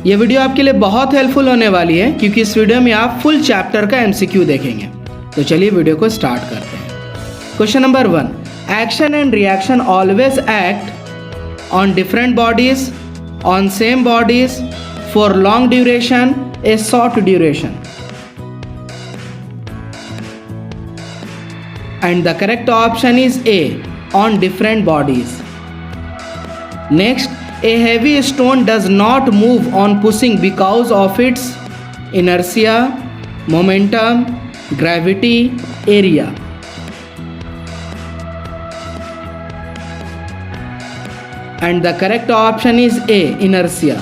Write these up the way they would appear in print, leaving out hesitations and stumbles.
ये वीडियो आपके लिए बहुत हेल्पफुल होने वाली है क्योंकि इस वीडियो में आप फुल चैप्टर का एमसीक्यू देखेंगे। तो चलिए वीडियो को स्टार्ट करते हैं। Question number 1, action and reaction always act on different bodies on same bodies for long duration A short duration. And the correct option is A, on different bodies. Next, a heavy stone does not move on pushing because of its inertia, momentum, gravity, area. And the correct option is A, inertia.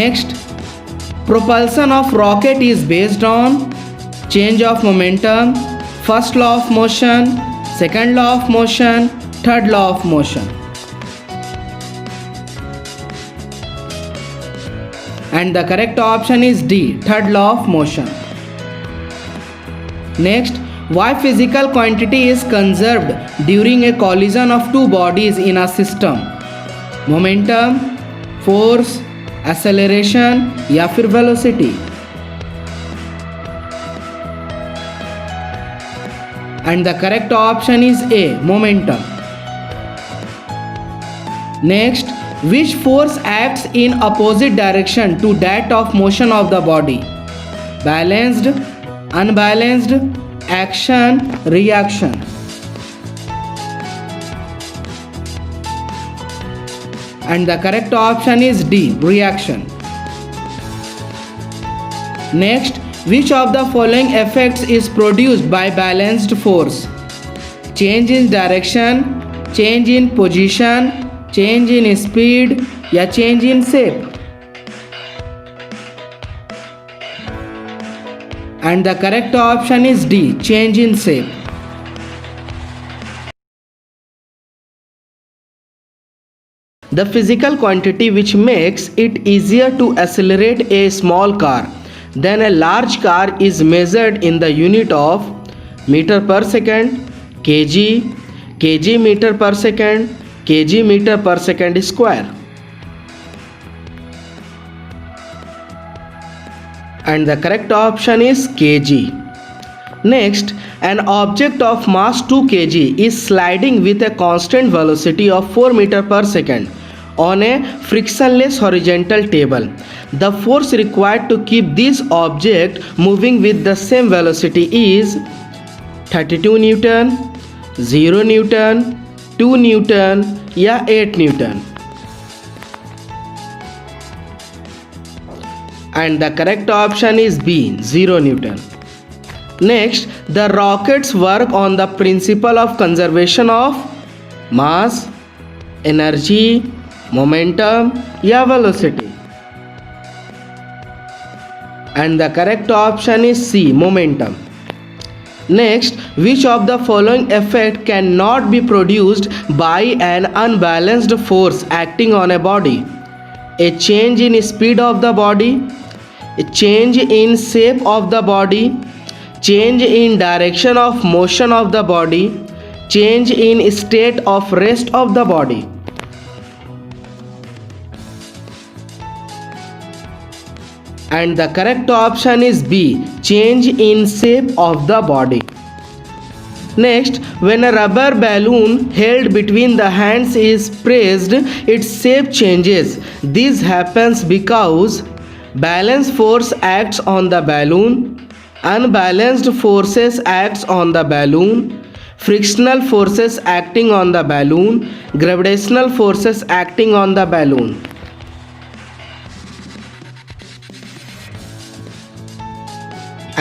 Next, propulsion of rocket is based on change of momentum, first law of motion, second law of motion, third law of motion. And the correct option is D, third law of motion. Next, why physical quantity is conserved during a collision of two bodies in a system? Momentum, force, acceleration या फिर velocity? And the correct option is A, momentum. Next, which force acts in opposite direction to that of motion of the body? Balanced, unbalanced, action, reaction. And the correct option is D, reaction. Next, which of the following effects is produced by balanced force? Change in direction, change in position, change in speed या change in shape? And the correct option is D, change in shape. The physical quantity which makes it easier to accelerate a small car then a large car is measured in the unit of meter per second, kg, kg meter per second, kg meter per second square. And the correct option is kg. Next, an object of mass 2 kg is sliding with a constant velocity of 4 meter per second on a frictionless horizontal table. The force required to keep this object moving with the same velocity is 32 Newton, 0 Newton, 2 Newton या 8 Newton. And the correct option is B, 0 Newton. Next, the rockets work on the principle of conservation of mass, energy, momentum या velocity. And the correct option is C, momentum. Next, which of the following effect cannot be produced by an unbalanced force acting on a body? A change in speed of the body, a change in shape of the body, change in direction of motion of the body, change in state of rest of the body. And the correct option is B, change in shape of the body. Next, when a rubber balloon held between the hands is pressed, its shape changes. This happens because balanced force acts on the balloon, unbalanced forces acts on the balloon, frictional forces acting on the balloon, gravitational forces acting on the balloon.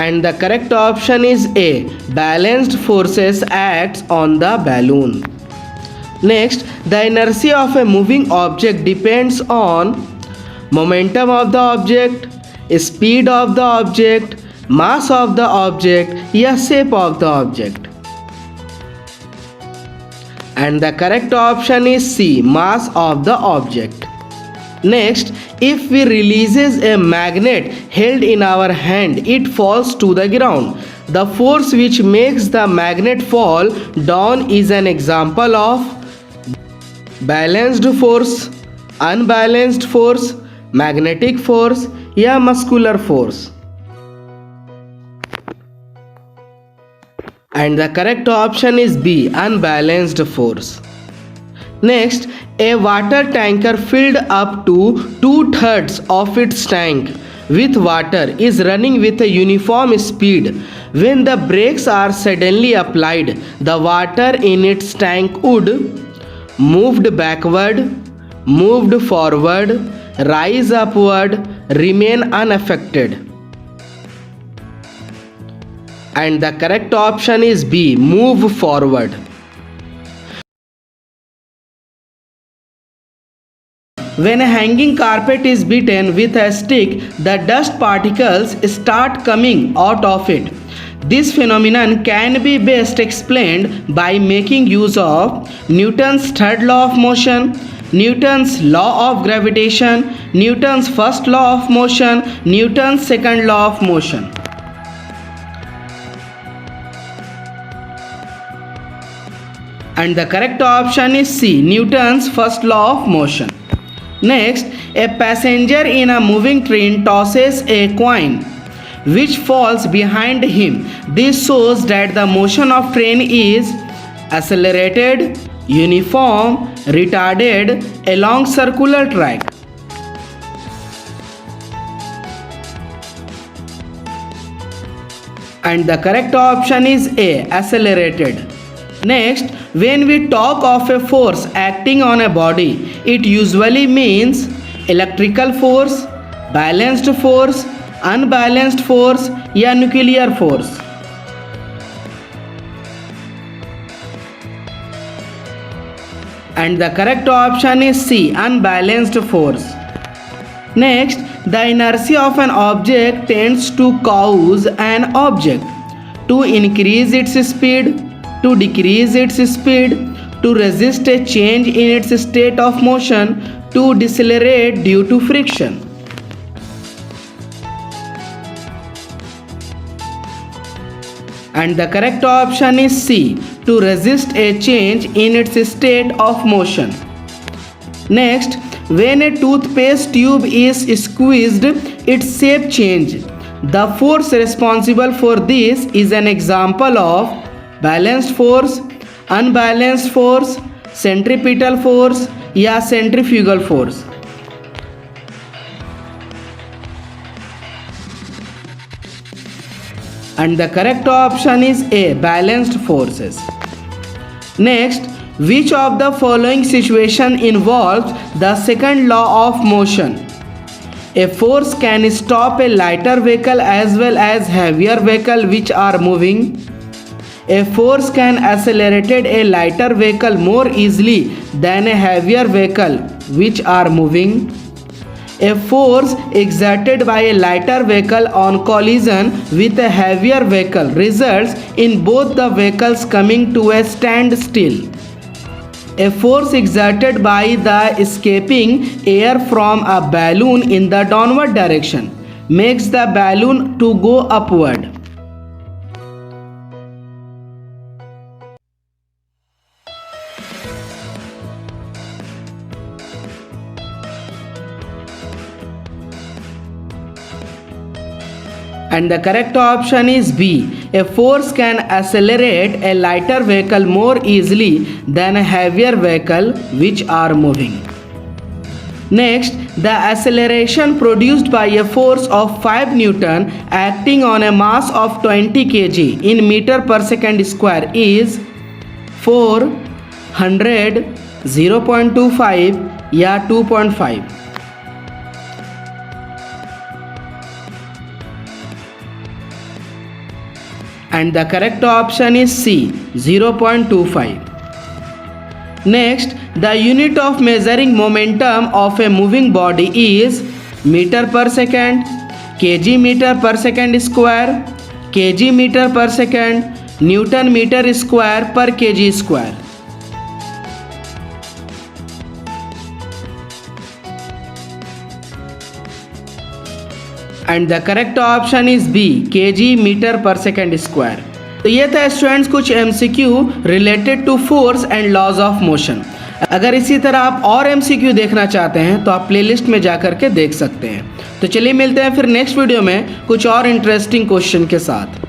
And the correct option is A, balanced forces acts on the balloon. Next, the inertia of a moving object depends on momentum of the object, speed of the object, mass of the object या shape of the object. And the correct option is C, mass of the object. Next, if we releases a magnet held in our hand, it falls to the ground. The force which makes the magnet fall down is an example of balanced force, unbalanced force, magnetic force या muscular force? And the correct option is B, unbalanced force. Next, a water tanker filled up to 2/3 of its tank with water is running with a uniform speed. When the brakes are suddenly applied, the water in its tank would moved backward, moved forward, rise upward, remain unaffected. And the correct option is B, move forward. When a hanging carpet is beaten with a stick, the dust particles start coming out of it. This phenomenon can be best explained by making use of Newton's third law of motion, Newton's law of gravitation, Newton's first law of motion, Newton's second law of motion. And the correct option is C, Newton's first law of motion. Next, a passenger in a moving train tosses a coin which falls behind him. This shows that the motion of train is accelerated, uniform, retarded along circular track. And the correct option is A, accelerated. Next, when we talk of a force acting on a body, it usually means electrical force, balanced force, unbalanced force या nuclear force. And the correct option is C, unbalanced force. Next, the inertia of an object tends to cause an object to increase its speed, to decrease its speed, to resist a change in its state of motion, to decelerate due to friction. And the correct option is C, to resist a change in its state of motion. Next, when a toothpaste tube is squeezed, its shape changes. The force responsible for this is an example of balanced force, unbalanced force, centripetal force या centrifugal force. And the correct option is A, balanced forces. Next, which of the following situation involves the second law of motion? A force can stop a lighter vehicle as well as heavier vehicle which are moving. A force can accelerate a lighter vehicle more easily than a heavier vehicle which are moving. A force exerted by a lighter vehicle on collision with a heavier vehicle results in both the vehicles coming to a standstill. A force exerted by the escaping air from a balloon in the downward direction makes the balloon to go upward. And the correct option is B. A force can accelerate a lighter vehicle more easily than a heavier vehicle which are moving. Next, the acceleration produced by a force of 5 Newton acting on a mass of 20 kg in meter per second square is 400, 0.25 या 2.5. And the correct option is C, 0.25. Next, the unit of measuring momentum of a moving body is meter per second, kg meter per second square, kg meter per second, Newton meter square per kg square. And the correct option is B, kg meter per second square. तो ये था students कुछ MCQ related to force and laws of motion. अगर इसी तरह आप और MCQ देखना चाहते हैं तो आप प्लेलिस्ट में जा कर के देख सकते हैं। तो चलिए मिलते हैं फिर नेक्स्ट वीडियो में कुछ और इंटरेस्टिंग क्वेश्चन के साथ।